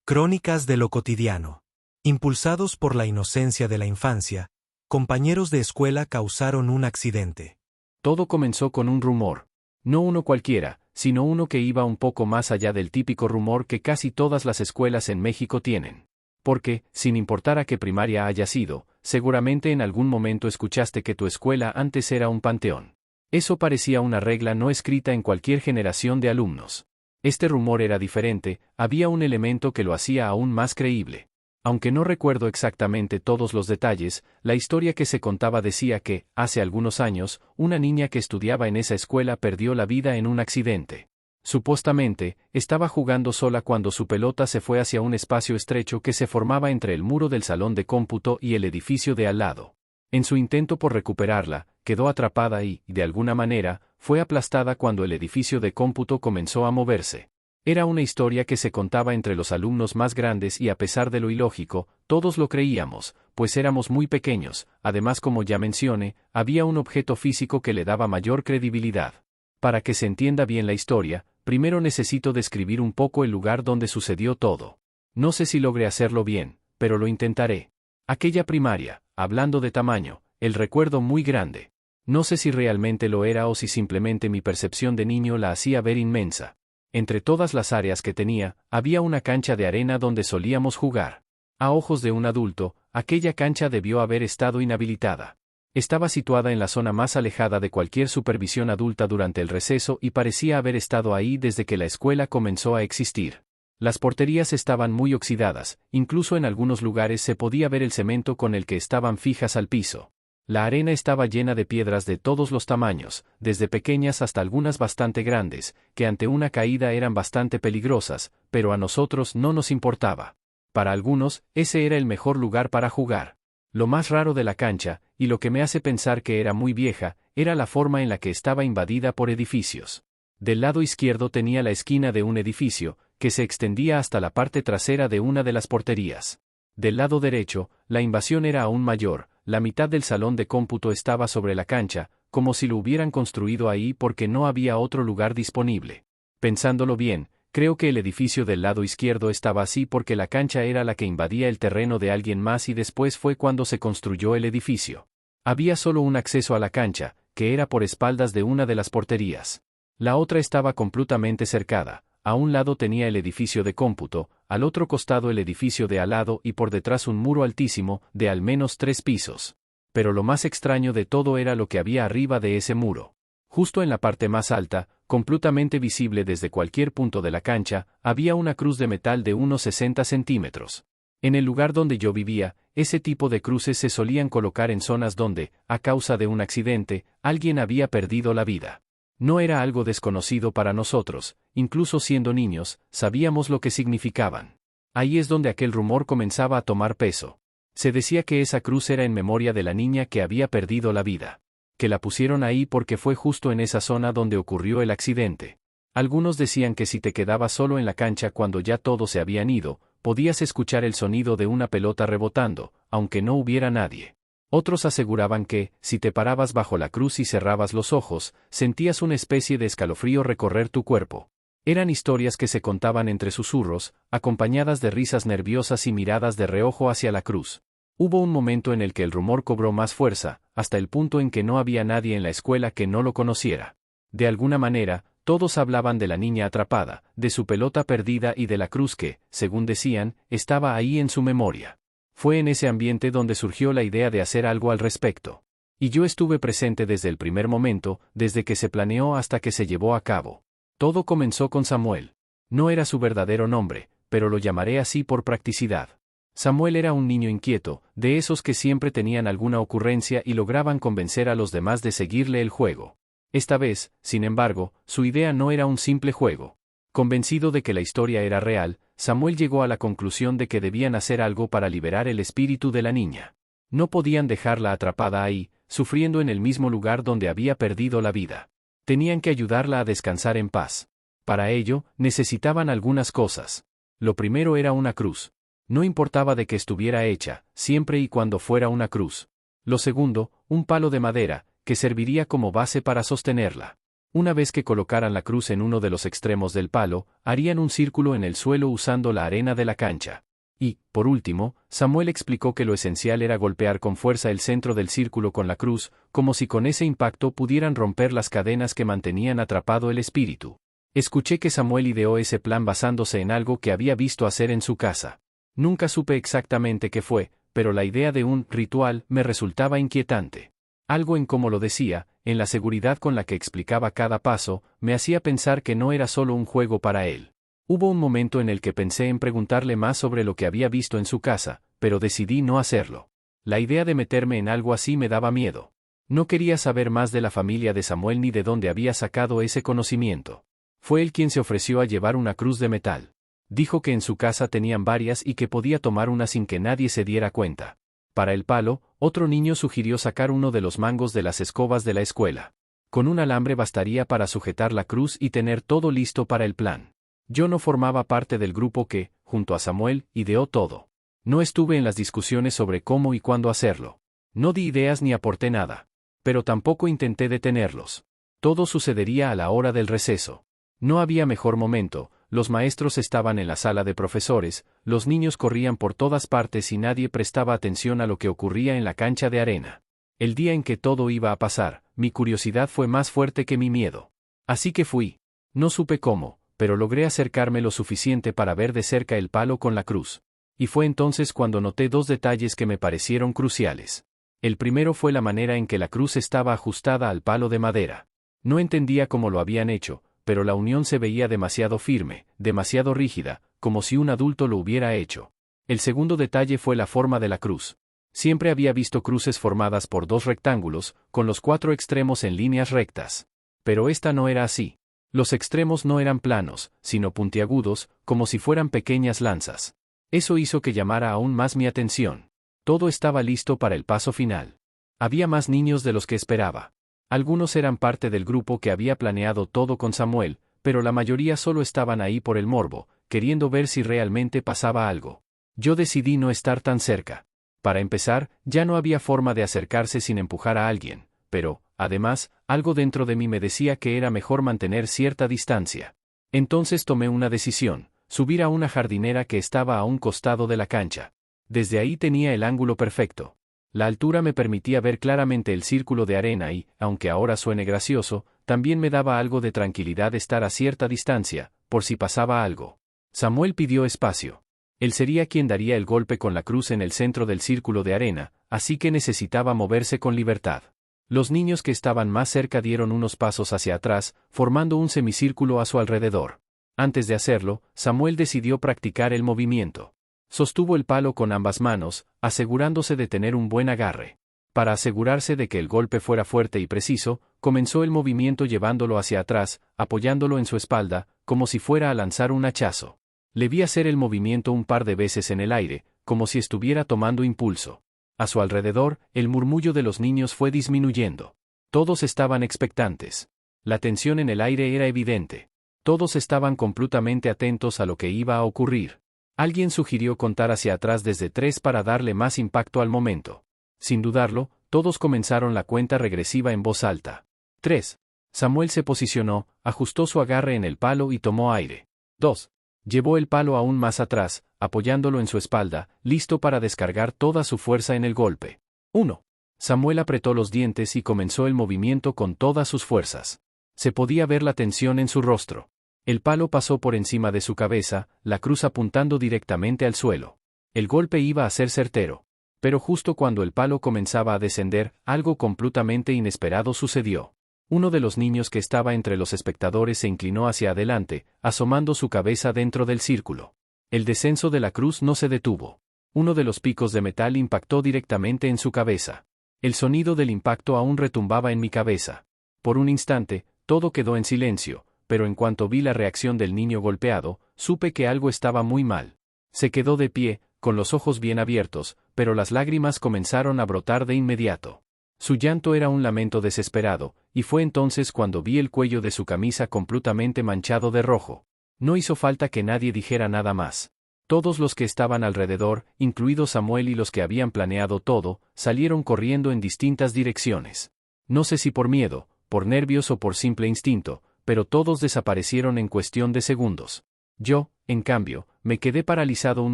Crónicas de lo cotidiano. Impulsados por la inocencia de la infancia, compañeros de escuela causaron un accidente. Todo comenzó con un rumor. No uno cualquiera, sino uno que iba un poco más allá del típico rumor que casi todas las escuelas en México tienen. Porque, sin importar a qué primaria haya sido, seguramente en algún momento escuchaste que tu escuela antes era un panteón. Eso parecía una regla no escrita en cualquier generación de alumnos. Este rumor era diferente, había un elemento que lo hacía aún más creíble. Aunque no recuerdo exactamente todos los detalles, la historia que se contaba decía que, hace algunos años, una niña que estudiaba en esa escuela perdió la vida en un accidente. Supuestamente, estaba jugando sola cuando su pelota se fue hacia un espacio estrecho que se formaba entre el muro del salón de cómputo y el edificio de al lado. En su intento por recuperarla, quedó atrapada y, de alguna manera, fue aplastada cuando el edificio de cómputo comenzó a moverse. Era una historia que se contaba entre los alumnos más grandes y a pesar de lo ilógico, todos lo creíamos, pues éramos muy pequeños. Además, como ya mencioné, había un objeto físico que le daba mayor credibilidad. Para que se entienda bien la historia, primero necesito describir un poco el lugar donde sucedió todo. No sé si logré hacerlo bien, pero lo intentaré. Aquella primaria, hablando de tamaño, el recuerdo muy grande. No sé si realmente lo era o si simplemente mi percepción de niño la hacía ver inmensa. Entre todas las áreas que tenía, había una cancha de arena donde solíamos jugar. A ojos de un adulto, aquella cancha debió haber estado inhabilitada. Estaba situada en la zona más alejada de cualquier supervisión adulta durante el receso y parecía haber estado ahí desde que la escuela comenzó a existir. Las porterías estaban muy oxidadas, incluso en algunos lugares se podía ver el cemento con el que estaban fijas al piso. La arena estaba llena de piedras de todos los tamaños, desde pequeñas hasta algunas bastante grandes, que ante una caída eran bastante peligrosas, pero a nosotros no nos importaba. Para algunos, ese era el mejor lugar para jugar. Lo más raro de la cancha, y lo que me hace pensar que era muy vieja, era la forma en la que estaba invadida por edificios. Del lado izquierdo tenía la esquina de un edificio, que se extendía hasta la parte trasera de una de las porterías. Del lado derecho, la invasión era aún mayor. La mitad del salón de cómputo estaba sobre la cancha, como si lo hubieran construido ahí porque no había otro lugar disponible. Pensándolo bien, creo que el edificio del lado izquierdo estaba así porque la cancha era la que invadía el terreno de alguien más y después fue cuando se construyó el edificio. Había solo un acceso a la cancha, que era por espaldas de una de las porterías. La otra estaba completamente cercada. A un lado tenía el edificio de cómputo, al otro costado el edificio de al lado y por detrás un muro altísimo, de al menos 3 pisos. Pero lo más extraño de todo era lo que había arriba de ese muro. Justo en la parte más alta, completamente visible desde cualquier punto de la cancha, había una cruz de metal de unos 60 centímetros. En el lugar donde yo vivía, ese tipo de cruces se solían colocar en zonas donde, a causa de un accidente, alguien había perdido la vida. No era algo desconocido para nosotros, incluso siendo niños, sabíamos lo que significaban. Ahí es donde aquel rumor comenzaba a tomar peso. Se decía que esa cruz era en memoria de la niña que había perdido la vida. Que la pusieron ahí porque fue justo en esa zona donde ocurrió el accidente. Algunos decían que si te quedabas solo en la cancha cuando ya todos se habían ido, podías escuchar el sonido de una pelota rebotando, aunque no hubiera nadie. Otros aseguraban que, si te parabas bajo la cruz y cerrabas los ojos, sentías una especie de escalofrío recorrer tu cuerpo. Eran historias que se contaban entre susurros, acompañadas de risas nerviosas y miradas de reojo hacia la cruz. Hubo un momento en el que el rumor cobró más fuerza, hasta el punto en que no había nadie en la escuela que no lo conociera. De alguna manera, todos hablaban de la niña atrapada, de su pelota perdida y de la cruz que, según decían, estaba ahí en su memoria. Fue en ese ambiente donde surgió la idea de hacer algo al respecto. Y yo estuve presente desde el primer momento, desde que se planeó hasta que se llevó a cabo. Todo comenzó con Samuel. No era su verdadero nombre, pero lo llamaré así por practicidad. Samuel era un niño inquieto, de esos que siempre tenían alguna ocurrencia y lograban convencer a los demás de seguirle el juego. Esta vez, sin embargo, su idea no era un simple juego. Convencido de que la historia era real, Samuel llegó a la conclusión de que debían hacer algo para liberar el espíritu de la niña. No podían dejarla atrapada ahí, sufriendo en el mismo lugar donde había perdido la vida. Tenían que ayudarla a descansar en paz. Para ello, necesitaban algunas cosas. Lo primero era una cruz. No importaba de qué estuviera hecha, siempre y cuando fuera una cruz. Lo segundo, un palo de madera, que serviría como base para sostenerla. Una vez que colocaran la cruz en uno de los extremos del palo, harían un círculo en el suelo usando la arena de la cancha. Y, por último, Samuel explicó que lo esencial era golpear con fuerza el centro del círculo con la cruz, como si con ese impacto pudieran romper las cadenas que mantenían atrapado el espíritu. Escuché que Samuel ideó ese plan basándose en algo que había visto hacer en su casa. Nunca supe exactamente qué fue, pero la idea de un ritual me resultaba inquietante. Algo en cómo lo decía, en la seguridad con la que explicaba cada paso, me hacía pensar que no era solo un juego para él. Hubo un momento en el que pensé en preguntarle más sobre lo que había visto en su casa, pero decidí no hacerlo. La idea de meterme en algo así me daba miedo. No quería saber más de la familia de Samuel ni de dónde había sacado ese conocimiento. Fue él quien se ofreció a llevar una cruz de metal. Dijo que en su casa tenían varias y que podía tomar una sin que nadie se diera cuenta. Para el palo, otro niño sugirió sacar uno de los mangos de las escobas de la escuela. Con un alambre bastaría para sujetar la cruz y tener todo listo para el plan. Yo no formaba parte del grupo que, junto a Samuel, ideó todo. No estuve en las discusiones sobre cómo y cuándo hacerlo. No di ideas ni aporté nada. Pero tampoco intenté detenerlos. Todo sucedería a la hora del receso. No había mejor momento, los maestros estaban en la sala de profesores, los niños corrían por todas partes y nadie prestaba atención a lo que ocurría en la cancha de arena. El día en que todo iba a pasar, mi curiosidad fue más fuerte que mi miedo. Así que fui. No supe cómo, pero logré acercarme lo suficiente para ver de cerca el palo con la cruz. Y fue entonces cuando noté dos detalles que me parecieron cruciales. El primero fue la manera en que la cruz estaba ajustada al palo de madera. No entendía cómo lo habían hecho, pero la unión se veía demasiado firme, demasiado rígida, como si un adulto lo hubiera hecho. El segundo detalle fue la forma de la cruz. Siempre había visto cruces formadas por dos rectángulos, con los 4 extremos en líneas rectas. Pero esta no era así. Los extremos no eran planos, sino puntiagudos, como si fueran pequeñas lanzas. Eso hizo que llamara aún más mi atención. Todo estaba listo para el paso final. Había más niños de los que esperaba. Algunos eran parte del grupo que había planeado todo con Samuel, pero la mayoría solo estaban ahí por el morbo, queriendo ver si realmente pasaba algo. Yo decidí no estar tan cerca. Para empezar, ya no había forma de acercarse sin empujar a alguien, pero, además, algo dentro de mí me decía que era mejor mantener cierta distancia. Entonces tomé una decisión: subir a una jardinera que estaba a un costado de la cancha. Desde ahí tenía el ángulo perfecto. La altura me permitía ver claramente el círculo de arena y, aunque ahora suene gracioso, también me daba algo de tranquilidad estar a cierta distancia, por si pasaba algo. Samuel pidió espacio. Él sería quien daría el golpe con la cruz en el centro del círculo de arena, así que necesitaba moverse con libertad. Los niños que estaban más cerca dieron unos pasos hacia atrás, formando un semicírculo a su alrededor. Antes de hacerlo, Samuel decidió practicar el movimiento. Sostuvo el palo con ambas manos, asegurándose de tener un buen agarre. Para asegurarse de que el golpe fuera fuerte y preciso, comenzó el movimiento llevándolo hacia atrás, apoyándolo en su espalda, como si fuera a lanzar un hachazo. Le vi hacer el movimiento un par de veces en el aire, como si estuviera tomando impulso. A su alrededor, el murmullo de los niños fue disminuyendo. Todos estaban expectantes. La tensión en el aire era evidente. Todos estaban completamente atentos a lo que iba a ocurrir. Alguien sugirió contar hacia atrás desde 3 para darle más impacto al momento. Sin dudarlo, todos comenzaron la cuenta regresiva en voz alta. 3. Samuel se posicionó, ajustó su agarre en el palo y tomó aire. 2. Llevó el palo aún más atrás, apoyándolo en su espalda, listo para descargar toda su fuerza en el golpe. 1. Samuel apretó los dientes y comenzó el movimiento con todas sus fuerzas. Se podía ver la tensión en su rostro. El palo pasó por encima de su cabeza, la cruz apuntando directamente al suelo. El golpe iba a ser certero. Pero justo cuando el palo comenzaba a descender, algo completamente inesperado sucedió. Uno de los niños que estaba entre los espectadores se inclinó hacia adelante, asomando su cabeza dentro del círculo. El descenso de la cruz no se detuvo. Uno de los picos de metal impactó directamente en su cabeza. El sonido del impacto aún retumbaba en mi cabeza. Por un instante, todo quedó en silencio. Pero en cuanto vi la reacción del niño golpeado, supe que algo estaba muy mal. Se quedó de pie, con los ojos bien abiertos, pero las lágrimas comenzaron a brotar de inmediato. Su llanto era un lamento desesperado, y fue entonces cuando vi el cuello de su camisa completamente manchado de rojo. No hizo falta que nadie dijera nada más. Todos los que estaban alrededor, incluido Samuel y los que habían planeado todo, salieron corriendo en distintas direcciones. No sé si por miedo, por nervios o por simple instinto, pero todos desaparecieron en cuestión de segundos. Yo, en cambio, me quedé paralizado un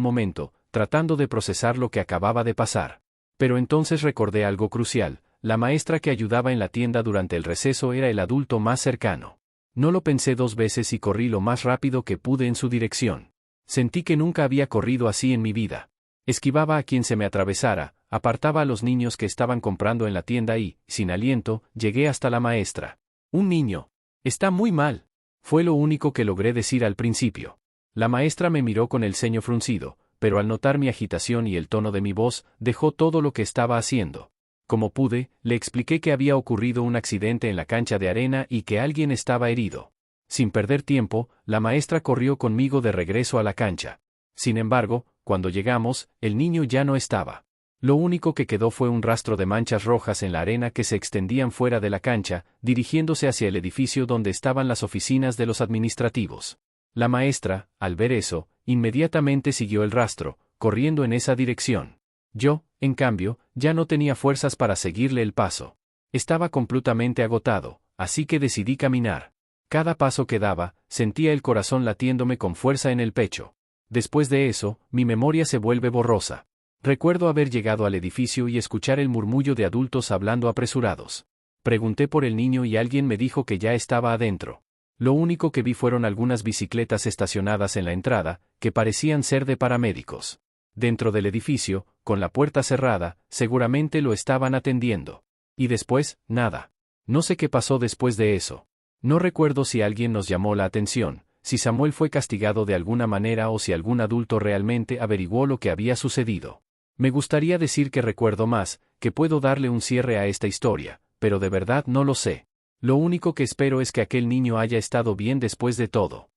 momento, tratando de procesar lo que acababa de pasar. Pero entonces recordé algo crucial: la maestra que ayudaba en la tienda durante el receso era el adulto más cercano. No lo pensé dos veces y corrí lo más rápido que pude en su dirección. Sentí que nunca había corrido así en mi vida. Esquivaba a quien se me atravesara, apartaba a los niños que estaban comprando en la tienda y, sin aliento, llegué hasta la maestra. «Un niño. Está muy mal», fue lo único que logré decir al principio. La maestra me miró con el ceño fruncido, pero al notar mi agitación y el tono de mi voz, dejó todo lo que estaba haciendo. Como pude, le expliqué que había ocurrido un accidente en la cancha de arena y que alguien estaba herido. Sin perder tiempo, la maestra corrió conmigo de regreso a la cancha. Sin embargo, cuando llegamos, el niño ya no estaba. Lo único que quedó fue un rastro de manchas rojas en la arena que se extendían fuera de la cancha, dirigiéndose hacia el edificio donde estaban las oficinas de los administrativos. La maestra, al ver eso, inmediatamente siguió el rastro, corriendo en esa dirección. Yo, en cambio, ya no tenía fuerzas para seguirle el paso. Estaba completamente agotado, así que decidí caminar. Cada paso que daba, sentía el corazón latiéndome con fuerza en el pecho. Después de eso, mi memoria se vuelve borrosa. Recuerdo haber llegado al edificio y escuchar el murmullo de adultos hablando apresurados. Pregunté por el niño y alguien me dijo que ya estaba adentro. Lo único que vi fueron algunas bicicletas estacionadas en la entrada, que parecían ser de paramédicos. Dentro del edificio, con la puerta cerrada, seguramente lo estaban atendiendo. Y después, nada. No sé qué pasó después de eso. No recuerdo si alguien nos llamó la atención, si Samuel fue castigado de alguna manera o si algún adulto realmente averiguó lo que había sucedido. Me gustaría decir que recuerdo más, que puedo darle un cierre a esta historia, pero de verdad no lo sé. Lo único que espero es que aquel niño haya estado bien después de todo.